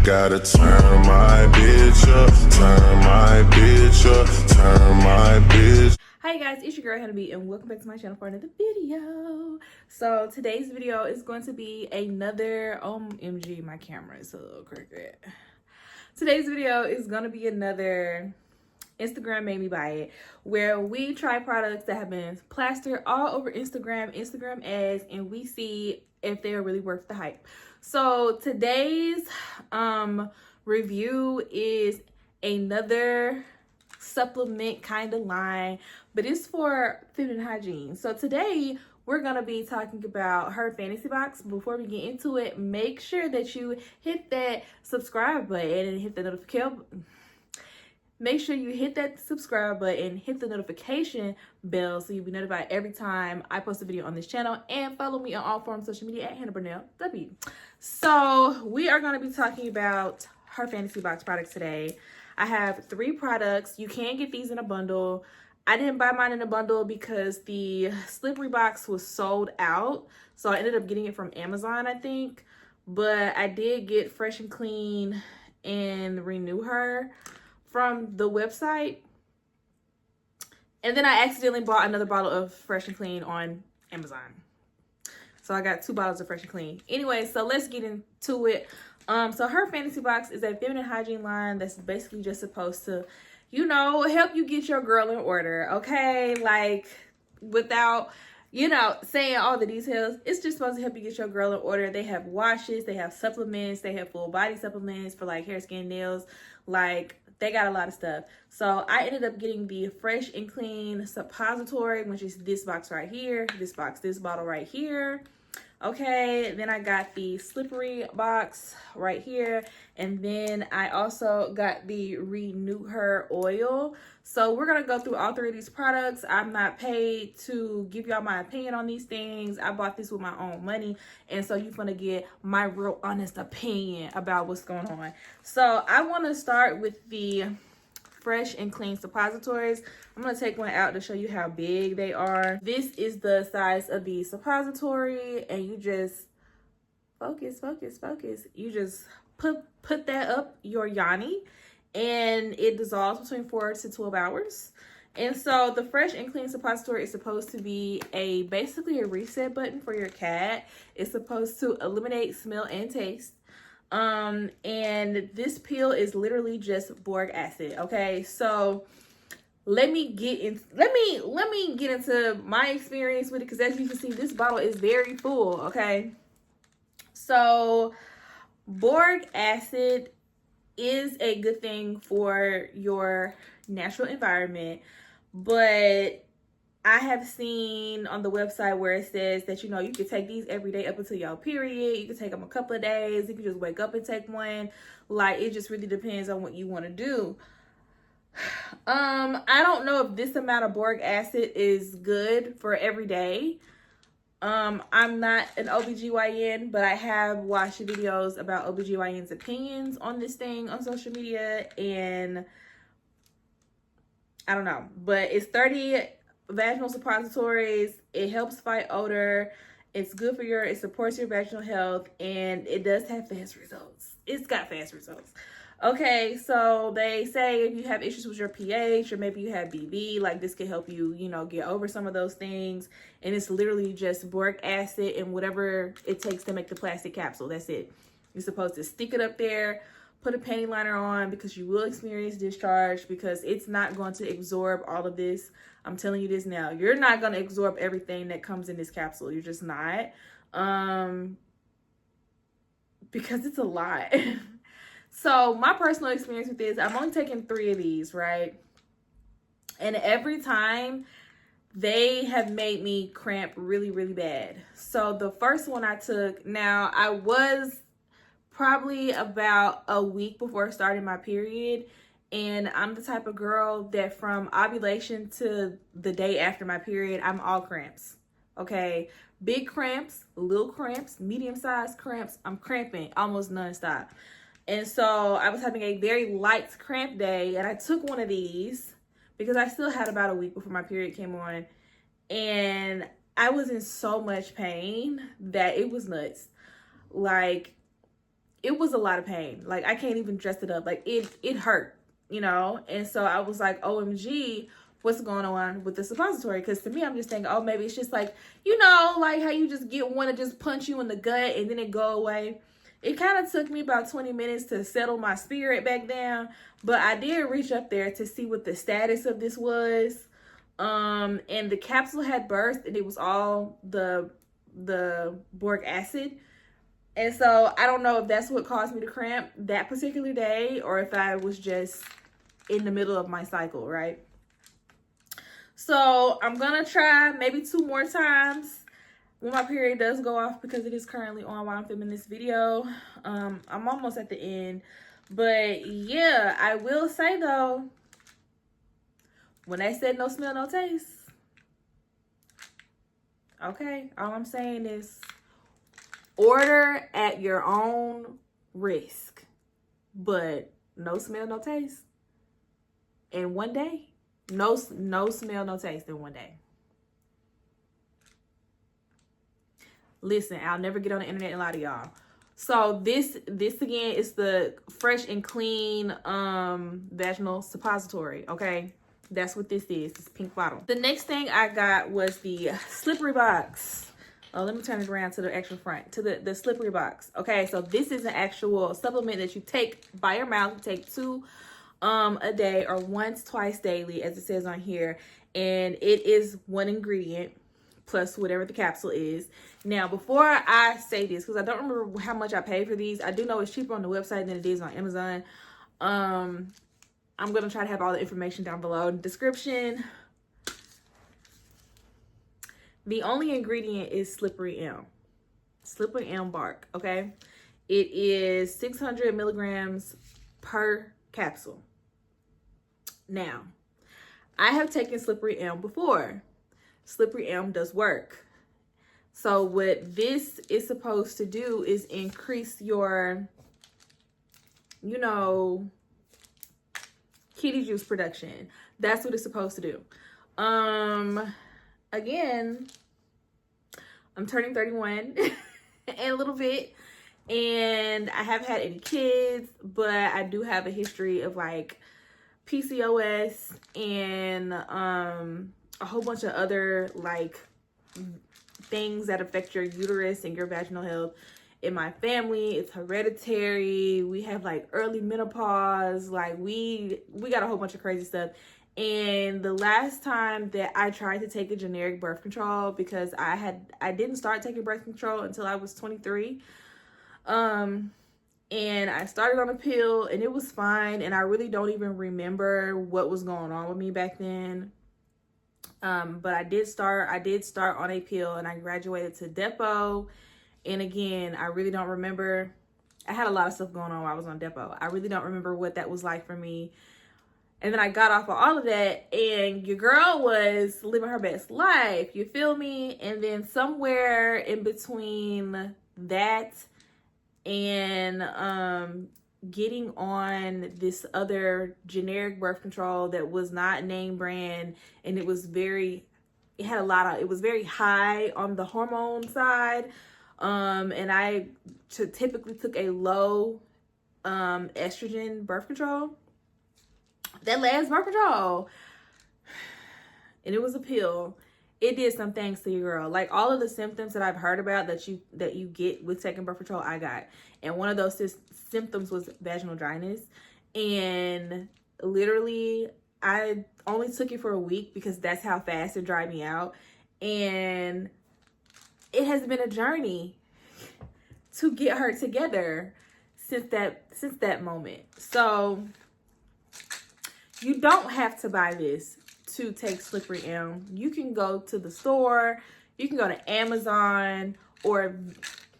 gotta turn my bitch up, turn my bitch up, turn my bitch. Hi guys, it's your girl Hannahburnellw and welcome back to my channel for another video. So today's video is going to be another, OMG, my camera is a little crooked. Today's video is going to be another Instagram made me buy it, where we try products that have been plastered all over Instagram ads, and we see if they're really worth the hype. So today's review is another supplement kind of line, but it's for feminine hygiene. So today we're gonna be talking about her fantasy box. Before we get into it, make sure that you hit that subscribe button and hit the notification. Make sure you hit that subscribe button, hit the notification bell so you'll be notified every time I post a video on this channel, and follow me on all forms of social media at Hannahburnellw. So we are going to be talking about her fantasy box products today. I have 3 products. You can get these in a bundle. I didn't buy mine in a bundle because the slippery box was sold out. So I ended up getting it from Amazon, I think. But I did get Fresh and Clean and Renew Her from the website, and then I accidentally bought another bottle of Fresh and Clean on Amazon, so I got 2 bottles of Fresh and Clean. Anyway, so let's get into it. So her fantasy box is a feminine hygiene line that's basically just supposed to, you know, help you get your girl in order, okay? Like, without, you know, saying all the details, it's just supposed to help you get your girl in order. They have washes, they have supplements, they have full body supplements for like hair, skin, nails, like they got a lot of stuff. So I ended up getting the Fresh and Clean suppository, which is this box right here, this bottle right here. Okay, then I got the slippery box right here, and then I also got the Renew Her oil. So we're gonna go through all 3 of these products. I'm not paid to give y'all my opinion on these things. I bought this with my own money, and so you're gonna get my real honest opinion about what's going on. So I want to start with the Fresh and Clean suppositories. I'm going to take one out to show you how big they are. This is the size of the suppository, and you just focus. You just put that up your yoni, and it dissolves between 4 to 12 hours. And so the Fresh and Clean suppository is supposed to be basically a reset button for your cat. It's supposed to eliminate smell and taste. And this pill is literally just boric acid. Okay, so let me get into my experience with it, because as you can see, this bottle is very full. Okay, so boric acid is a good thing for your natural environment, but I have seen on the website where it says that, you know, you can take these every day up until your period. You can take them a couple of days. You can just wake up and take one. Like, it just really depends on what you want to do. I don't know if this amount of boric acid is good for every day. I'm not an OBGYN, but I have watched videos about OBGYN's opinions on this thing on social media, and I don't know, but it's 30 vaginal suppositories. It helps fight odor. It's good for it supports your vaginal health, and it does have fast results. It's got fast results. Okay, so they say if you have issues with your pH, or maybe you have BV, like this can help you, you know, get over some of those things. And it's literally just boric acid and whatever it takes to make the plastic capsule. That's it. You're supposed to stick it up there, put a panty liner on, because you will experience discharge, because it's not going to absorb all of this. I'm telling you this now. You're not going to absorb everything that comes in this capsule. You're just not. Because it's a lot. So my personal experience with this, I'm only taking 3 of these, right? And every time they have made me cramp really, really bad. So the first one I took, now I was probably about a week before starting my period, and I'm the type of girl that from ovulation to the day after my period, I'm all cramps. Okay, big cramps, little cramps, medium-sized cramps. I'm cramping almost nonstop. And so I was having a very light cramp day, and I took one of these because I still had about a week before my period came on, and I was in so much pain that it was nuts. Like, it was a lot of pain. Like, I can't even dress it up. Like, it hurt, you know? And so I was like, OMG, what's going on with the suppository? Because to me, I'm just thinking, oh, maybe it's just like, you know, like how you just get one to just punch you in the gut and then it go away. It kind of took me about 20 minutes to settle my spirit back down. But I did reach up there to see what the status of this was. And the capsule had burst and it was all the boric acid. And so I don't know if that's what caused me to cramp that particular day or if I was just in the middle of my cycle, right? So I'm gonna try maybe 2 more times when my period does go off, because it is currently on while I'm filming this video. I'm almost at the end. But yeah, I will say though, when they said no smell, no taste, okay, all I'm saying is order at your own risk, but no smell, no taste in one day. No smell, no taste in one day. Listen, I'll never get on the internet and lie to y'all. So this again is the Fresh and Clean vaginal suppository, okay? That's what this is, this pink bottle. The next thing I got was the slippery box. Oh, let me turn it around to the actual front, to the slippery box. Okay, so this is an actual supplement that you take by your mouth. You take 2 a day or once, twice daily, as it says on here. And it is 1 ingredient plus whatever the capsule is. Now, before I say this, because I don't remember how much I paid for these, I do know it's cheaper on the website than it is on Amazon. I'm going to try to have all the information down below in the description. The only ingredient is slippery elm. Slippery elm bark, okay? It is 600 milligrams per capsule. Now, I have taken slippery elm before. Slippery elm does work. So what this is supposed to do is increase your, you know, kitty juice production. That's what it's supposed to do. Again, I'm turning 31 in a little bit, and I haven't had any kids, but I do have a history of like PCOS and a whole bunch of other like things that affect your uterus and your vaginal health. In my family, it's hereditary. We have like early menopause. Like we got a whole bunch of crazy stuff. And the last time that I tried to take a generic birth control, because I didn't start taking birth control until I was 23. And I started on a pill and it was fine. And I really don't even remember what was going on with me back then. But I did start on a pill and I graduated to Depo. And again, I really don't remember. I had a lot of stuff going on while I was on Depo. I really don't remember what that was like for me. And then I got off of all of that and your girl was living her best life. You feel me? And then somewhere in between that and getting on this other generic birth control that was not name brand, and it was very high on the hormone side. And I typically took a low estrogen birth control. That last birth control, and it was a pill, it did some things to your girl. Like all of the symptoms that I've heard about that you get with taking birth control, I got. And one of those symptoms was vaginal dryness. And literally, I only took it for a week because that's how fast it dried me out. And it has been a journey to get her together since that moment. So you don't have to buy this to take slippery elm. You can go to the store, you can go to Amazon, or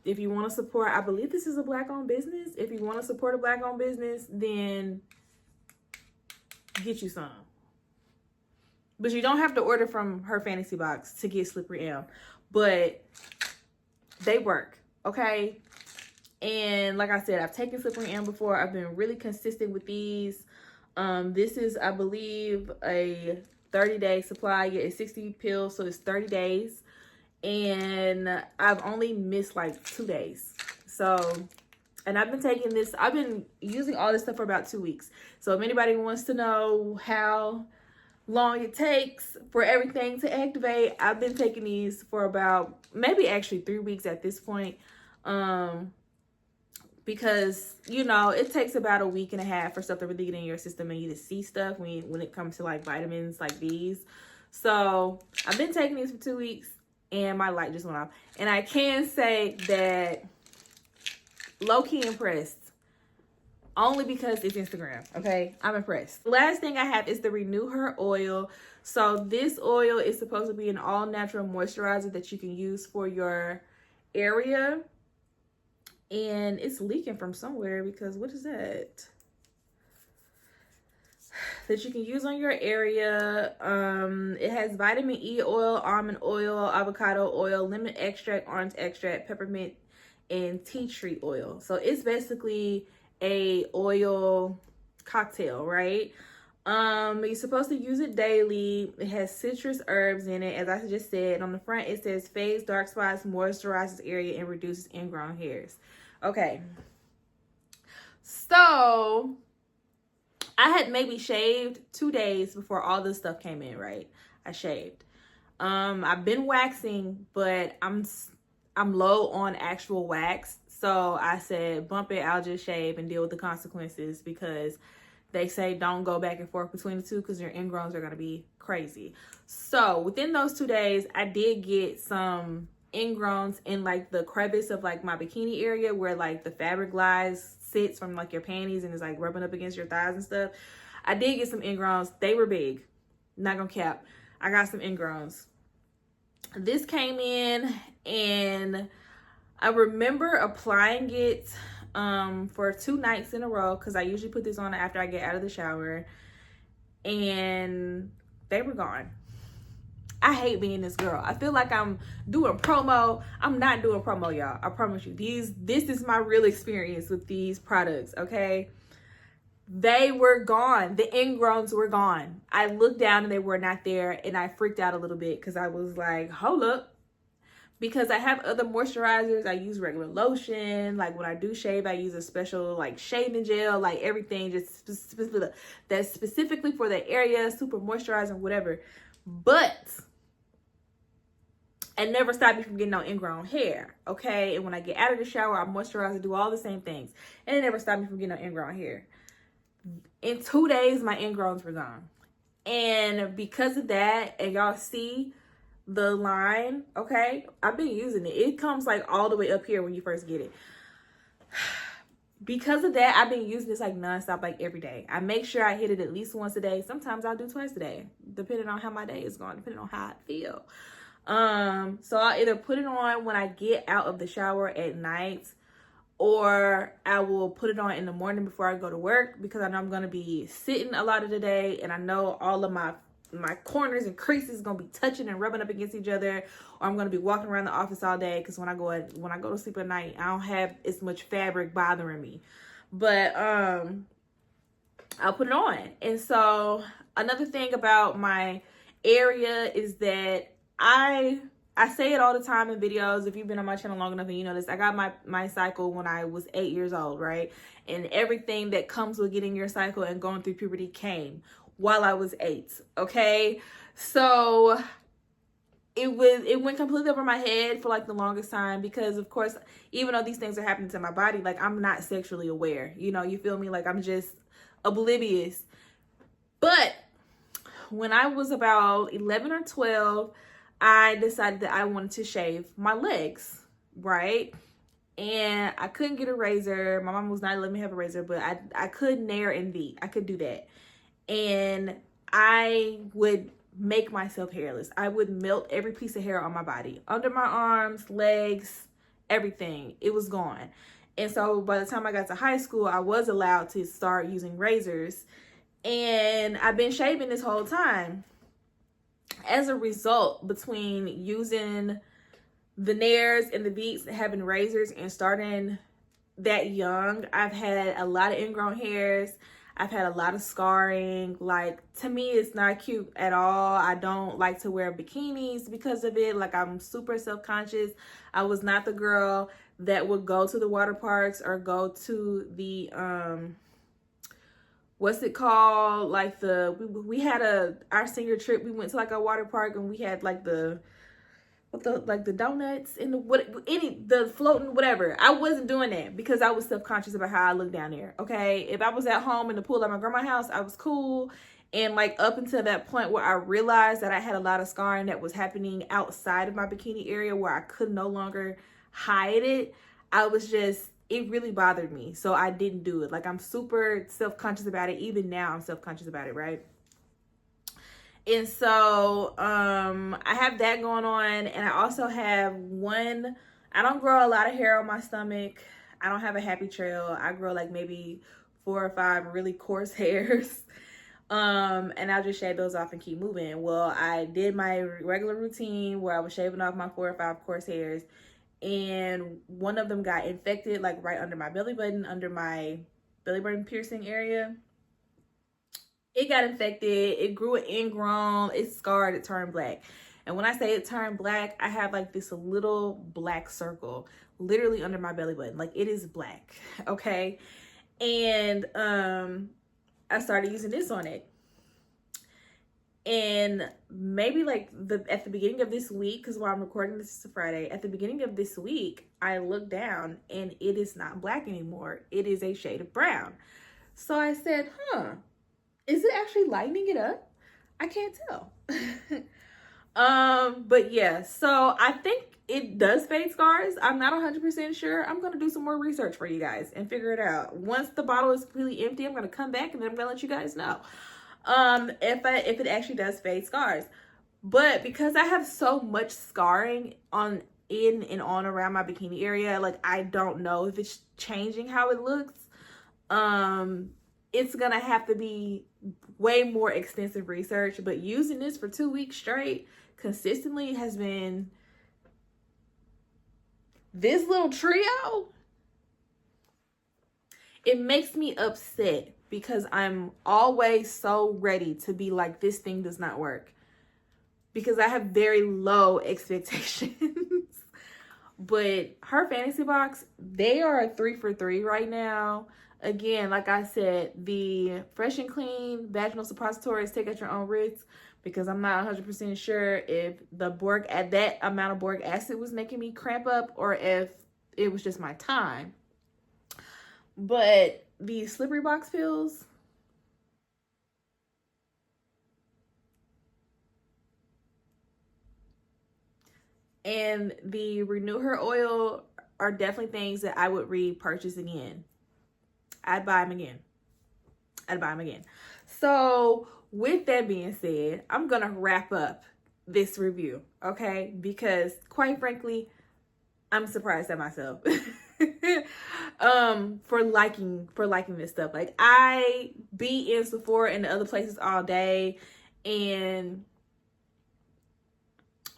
if you want to support, I believe this is a Black-owned business. If you want to support a Black-owned business, then get you some. But you don't have to order from her fantasy box to get slippery elm. But they work, okay? And like I said, I've taken slippery elm before. I've been really consistent with these. This is, I believe, a 30-day supply. You get 60 pills, so it's 30 days. And I've only missed like 2 days. So And I've been using all this stuff for about 2 weeks. So if anybody wants to know how long it takes for everything to activate, I've been taking these for about maybe actually 3 weeks at this point. Because, you know, it takes about a week and a half for stuff to really get in your system and you to see stuff when it comes to like vitamins like these. So I've been taking these for 2 weeks and my light just went off. And I can say that low-key impressed. Only because it's Instagram, okay? I'm impressed. The last thing I have is the Renew Her oil. So this oil is supposed to be an all-natural moisturizer that you can use for your area. And it's leaking from somewhere because what is that? That you can use on your area. It has vitamin E oil, almond oil, avocado oil, lemon extract, orange extract, peppermint, and tea tree oil. So it's basically a oil cocktail, right? You're supposed to use it daily. It has citrus herbs in it, as I just said. On the front it says fades dark spots, moisturizes area, and reduces ingrown hairs. Okay, so I had maybe shaved 2 days before all this stuff came in, right? I shaved. I've been waxing, but I'm low on actual wax. So I said, bump it, I'll just shave and deal with the consequences, because they say don't go back and forth between the two because your ingrowns are going to be crazy. So within those 2 days, I did get some ingrowns in like the crevice of like my bikini area where like the fabric lies sits from like your panties and is like rubbing up against your thighs and stuff. I did get some ingrowns. They were big. Not gonna cap. I got some ingrowns. This came in and I remember applying it for 2 nights in a row because I usually put this on after I get out of the shower, and they were gone. I hate being this girl. I feel like I'm doing promo. I'm not doing promo, y'all. I promise you. This is my real experience with these products, okay? They were gone. The ingrowns were gone. I looked down and they were not there, and I freaked out a little bit because I was like, hold up. Because I have other moisturizers. I use regular lotion. Like when I do shave, I use a special like shaving gel, like everything just that's specifically for the area, super moisturizing, whatever. But it never stopped me from getting no ingrown hair, okay? And when I get out of the shower, I moisturize and do all the same things. And it never stopped me from getting no ingrown hair. In 2 days, my ingrowns were gone. And because of that, and y'all see the line, okay? I've been using it. It comes like all the way up here when you first get it. Because of that, I've been using this like nonstop, like every day. I make sure I hit it at least once a day. Sometimes I'll do twice a day, depending on how my day is going, depending on how I feel. So I'll either put it on when I get out of the shower at night, or I will put it on in the morning before I go to work, because I know I'm going to be sitting a lot of the day, and I know all of my corners and creases gonna be touching and rubbing up against each other, or I'm gonna be walking around the office all day, because when I go to sleep at night, I don't have as much fabric bothering me. But I'll put it on. And so another thing about my area is that I say it all the time in videos. If you've been on my channel long enough and you know this, I got my cycle when I was 8 years old, right? And everything that comes with getting your cycle and going through puberty came while I was 8, okay? So it went completely over my head for like the longest time, because of course, even though these things are happening to my body, like I'm not sexually aware, you know, you feel me? Like I'm just oblivious. But when I was about 11 or 12, I decided that I wanted to shave my legs, right? And I couldn't get a razor. My mom was not letting me have a razor, but I could nair and V. I could do that. And I would make myself hairless. I would melt every piece of hair on my body, under my arms, legs, everything. It was gone. And so by the time I got to high school, I was allowed to start using razors, and I've been shaving this whole time. As a result, between using the nairs and the beats, having razors, and starting that young, I've had a lot of ingrown hairs. I've had a lot of scarring. Like, to me, it's not cute at all. I don't like to wear bikinis because of it. Like, I'm super self-conscious. I was not the girl that would go to the water parks or go to the what's it called, like we had our senior trip, we went to like a water park and we had like the donuts in the floating whatever. I wasn't doing that because I was self-conscious about how I looked down there. Okay, if I was at home in the pool at my grandma's house, I was cool. And like up until that point where I realized that I had a lot of scarring that was happening outside of my bikini area where I could no longer hide it, it really bothered me. So I didn't do it. Like, I'm super self-conscious about it. Even now I'm self-conscious about it, right? And so I have that going on. And I also have I don't grow a lot of hair on my stomach. I don't have a happy trail. I grow like maybe 4 or 5 really coarse hairs. And I'll just shave those off and keep moving. Well, I did my regular routine where I was shaving off my 4 or 5 coarse hairs, and one of them got infected, like right under my belly button, under my belly button piercing area. It got infected, it grew an ingrown, it scarred, it turned black. And when I say it turned black, I have like this little black circle literally under my belly button. Like, it is black, okay? And I started using this on it. And maybe like at the beginning of this week, because while I'm recording this is a Friday, at the beginning of this week, I looked down and it is not black anymore. It is a shade of brown. So I said, is it actually lightening it up? I can't tell. But yeah, so I think it does fade scars. I'm not 100% sure. I'm going to do some more research for you guys and figure it out. Once the bottle is completely empty, I'm going to come back and then I'm going to let you guys know if it actually does fade scars. But because I have so much scarring in and on around my bikini area, like, I don't know if it's changing how it looks. It's going to have to be way more extensive research, but using this for 2 weeks straight consistently has been this little trio. It makes me upset because I'm always so ready to be like, this thing does not work, because I have very low expectations. But her fantasy box, they are a 3 for 3 right now. Again, like I said, the Fresh and Clean vaginal suppositories, take at your own risk, because I'm not 100% sure if that amount of boric acid was making me cramp up or if it was just my time. But the slippery box pills, and the Renew Her oil are definitely things that I would repurchase again. I'd buy them again. So with that being said, I'm going to wrap up this review, okay? Because quite frankly, I'm surprised at myself for liking this stuff. Like, I be in Sephora and other places all day, and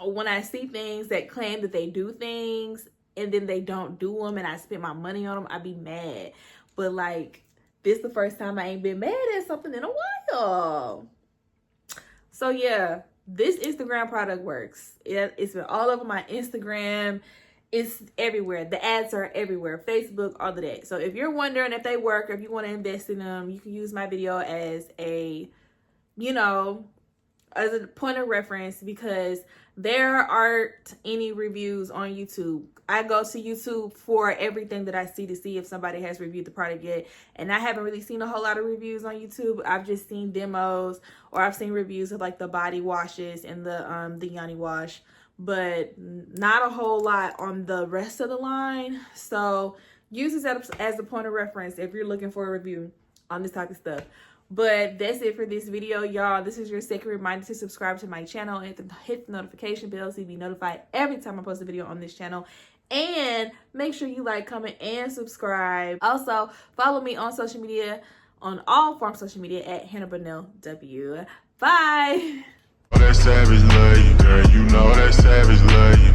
when I see things that claim that they do things and then they don't do them and I spend my money on them, I be mad. But like, this is the first time I ain't been mad at something in a while. So yeah, this Instagram product works. It's been all over my Instagram. It's everywhere. The ads are everywhere. Facebook, all of that. So if you're wondering if they work or if you want to invest in them, you can use my video as a point of reference, because there aren't any reviews on YouTube. I go to YouTube for everything that I see to see if somebody has reviewed the product yet. And I haven't really seen a whole lot of reviews on YouTube. I've just seen demos, or I've seen reviews of like the body washes and the Yoni wash, but not a whole lot on the rest of the line. So use this as a point of reference if you're looking for a review on this type of stuff. But that's it for this video, y'all. This is your second reminder to subscribe to my channel and hit the notification bell so you be notified every time I post a video on this channel. And make sure you like, comment, and subscribe. Also, follow me on social media, on all forms of social media, at Hannahburnellw. Bye. That savage love you, girl. You know that savage love you.